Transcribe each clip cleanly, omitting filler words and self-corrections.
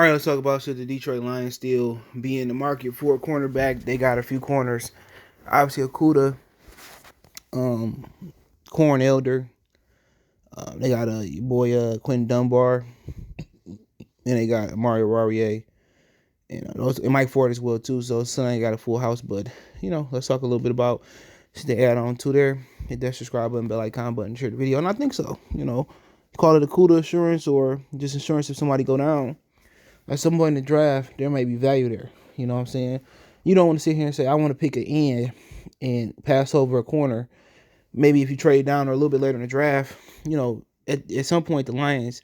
right, let's talk about should the Detroit Lions still be in the market for a cornerback. They got a few corners. Obviously, Okudah, Corn Elder. They got your boy Quentin Dunbar. And they got Mario Rarier. And Mike Ford as well, too. So, son ain't got a full house. But, let's talk a little bit about should they add on to there. Hit that subscribe button, bell icon button, share the video. And I think so. Call it Okudah insurance or just insurance if somebody go down. At some point in the draft, there may be value there. You know what I'm saying? You don't want to sit here and say, I want to pick an end and pass over a corner. Maybe if you trade down or a little bit later in the draft, at some point the Lions,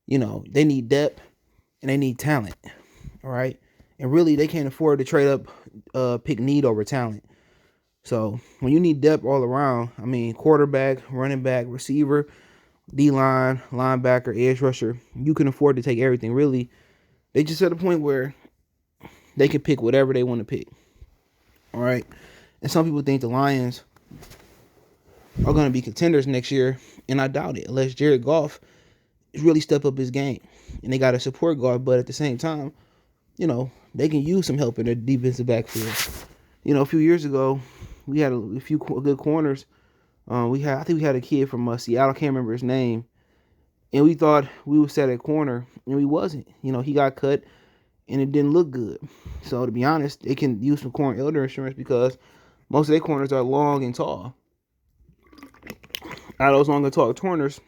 they need depth and they need talent. All right? And really, they can't afford to trade up, pick need over talent. So when you need depth all around, quarterback, running back, receiver, D-line, linebacker, edge rusher, you can afford to take everything, really. They just at a point where they can pick whatever they want to pick. All right? And some people think the Lions are going to be contenders next year, and I doubt it, unless Jared Goff really step up his game. And they got a support guard, but at the same time, they can use some help in their defensive backfield. A few years ago, we had a few good corners. I think we had a kid from Seattle, I can't remember his name. And we thought we would set at corner, and we wasn't. He got cut, and it didn't look good. So, to be honest, they can use some Corn Elder insurance because most of their corners are long and tall. Out of those long and tall corners,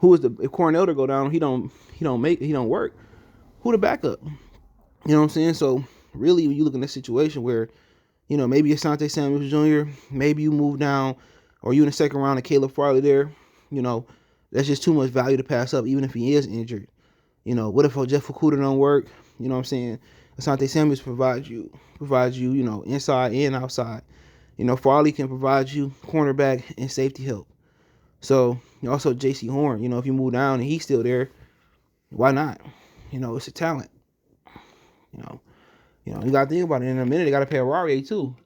if Corn Elder go down, he don't work. Who the backup? You know what I'm saying? So, really, when you look in this situation where, maybe Asante Samuel Jr., maybe you move down, or you in the second round of Caleb Farley there, that's just too much value to pass up, even if he is injured. What if Jeff Okudah don't work? You know what I'm saying? Asante Samuels provides you, inside and outside. Farley can provide you cornerback and safety help. So, also J.C. Horn, if you move down and he's still there, why not? It's a talent. You got to think about it. In a minute, they got to pay Rarier too.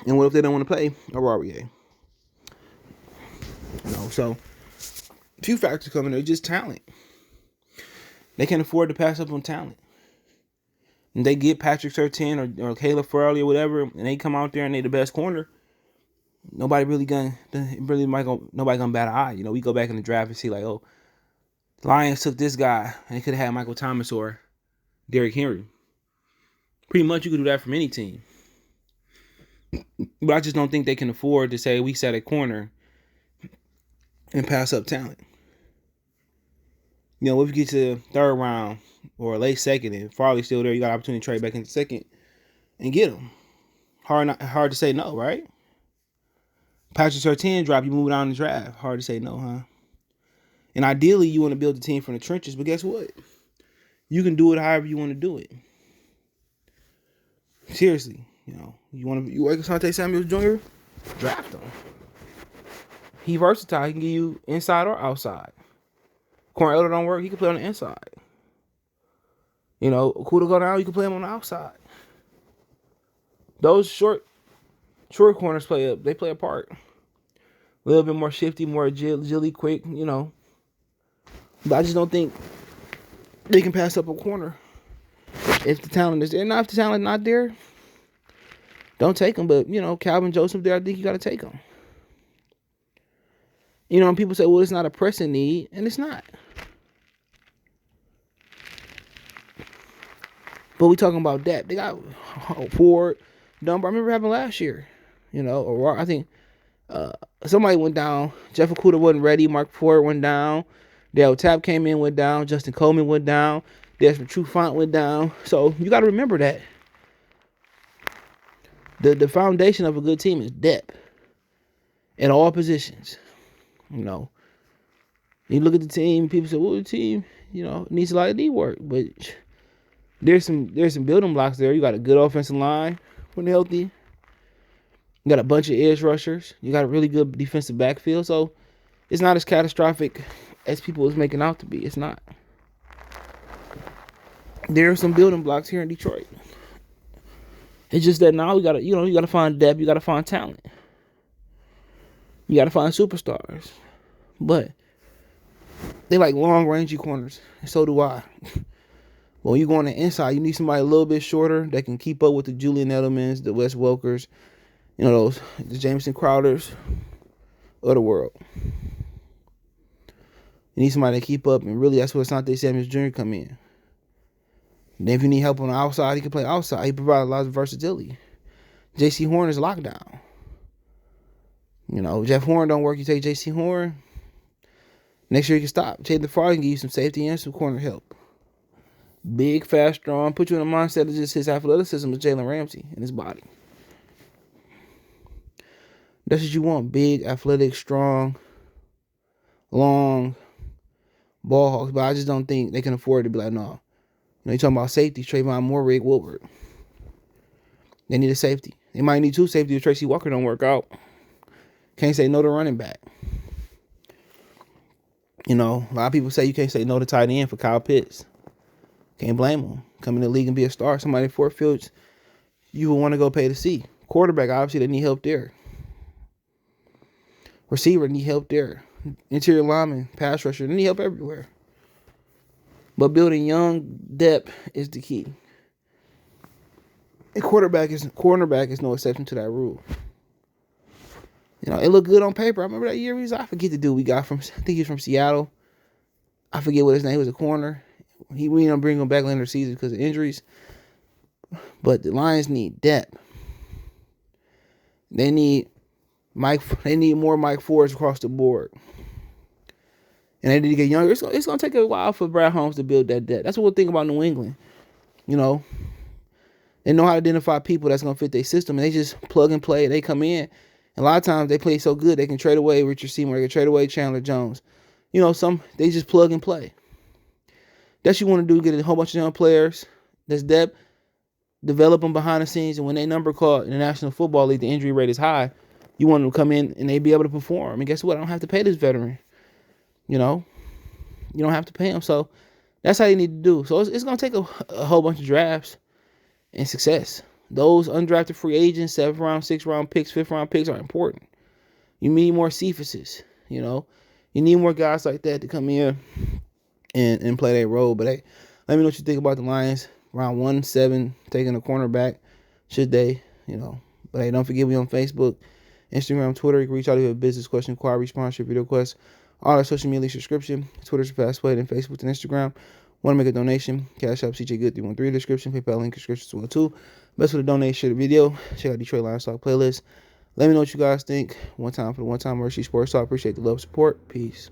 And what if they don't want to pay Rarier? So a few factors coming there, just talent. They can't afford to pass up on talent. And they get Patrick Surtain or Caleb Farley or whatever, and they come out there and they the best corner. Nobody gonna bat an eye. We go back in the draft and see like, oh, the Lions took this guy and they could have had Michael Thomas or Derrick Henry. Pretty much you could do that from any team. But I just don't think they can afford to say we set a corner and pass up talent. If you get to the third round or late second and Farley's still there, you got an opportunity to trade back into second and get him. Hard to say no, right? Patrick Surtain drop, you move down the draft. Hard to say no, huh? And ideally, you want to build a team from the trenches, but guess what? You can do it however you want to do it. Seriously, you like Asante Samuel Jr., draft him. He versatile. He can give you inside or outside. Corn Elder don't work. He can play on the inside. Okudah go down. You can play him on the outside. Those short corners play a part. A little bit more shifty, more agility, quick. But I just don't think they can pass up a corner if the talent is there. Not if the talent not there, don't take him. But Calvin Joseph there, I think you got to take him. And people say, well, it's not a pressing need, and it's not. But we talking about depth. They got Ford, Dunbar. I remember happened last year. Or I think somebody went down. Jeff Okudah wasn't ready. Mark Ford went down. Dale Tapp came in, went down. Justin Coleman went down. Desmond Trufant went down. So you got to remember that. The foundation of a good team is depth in all positions. You look at the team, people say, well, the team, needs a lot of D work. But there's some building blocks there. You got a good offensive line when healthy. You got a bunch of edge rushers. You got a really good defensive backfield. So it's not as catastrophic as people is making out to be. It's not. There are some building blocks here in Detroit. It's just that now you gotta find depth, you gotta find talent. You gotta find superstars. But They like long rangy corners. And so do I. But when you go on the inside, you need somebody a little bit shorter that can keep up with the Julian Edelmans, the Wes Welkers, the Jameson Crowders of the world. You need somebody to keep up, and really that's where Asante Samuels Jr. come in. And then if you need help on the outside, he can play outside. He provides a lot of versatility. J.C. Horn is lockdown. Jeff Horn don't work. You take J.C. Horn. Next year you can stop. Jay DeFar can give you some safety and some corner help. Big, fast, strong. Put you in a mindset of just his athleticism with Jalen Ramsey and his body. That's what you want. Big, athletic, strong, long ball hawks. But I just don't think they can afford to be like, no. You're talking about safety. Trayvon Moore, Rick Wilbert. They need a safety. They might need two safety if Tracy Walker don't work out. Can't say no to running back. A lot of people say you can't say no to tight end for Kyle Pitts. Can't blame him. Come in the league and be a star. Somebody at Fort Fields, you would want to go pay to see. Quarterback, obviously, they need help there. Receiver, need help there. Interior lineman, pass rusher, they need help everywhere. But building young depth is the key. And cornerback is no exception to that rule. It looked good on paper. I remember that year I forget the dude we got from, I think he's from Seattle. I forget what his name was, a corner. We ended up bringing him back later in the season because of injuries. But the Lions need depth. They need more Mike Fords across the board. And they need to get younger. It's going to take a while for Brad Holmes to build that depth. That's what we'll think about New England. They know how to identify people that's going to fit their system. And they just plug and play. They come in. And a lot of times they play so good, they can trade away Richard Seymour. They can trade away Chandler Jones. They just plug and play. That's what you want to do, get a whole bunch of young players that's depth, develop them behind the scenes, and when they number called in the National Football League, the injury rate is high, you want them to come in and they be able to perform. And guess what? I don't have to pay this veteran. You don't have to pay him. So that's how you need to do. So it's going to take a whole bunch of drafts and success. Those undrafted free agents, 7th round, 6th round picks, 5th round picks are important. You need more Cephuses, You need more guys like that to come in and play their role. But hey, let me know what you think about the Lions. Round 1-7, taking a cornerback. Should they, But hey, don't forget me on Facebook, Instagram, Twitter. You can reach out if you have a business question, inquiry, sponsorship, video requests, all our social media subscription. Twitter's the fast way, then Facebook and Instagram. Want to make a donation? Cash App, CJ Good 313 description. PayPal link description 212. Best way to donate, share the video. Check out Detroit Lions Talk playlist. Let me know what you guys think. One time for the one time MotorCitySportsTalk. Appreciate the love, support. Peace.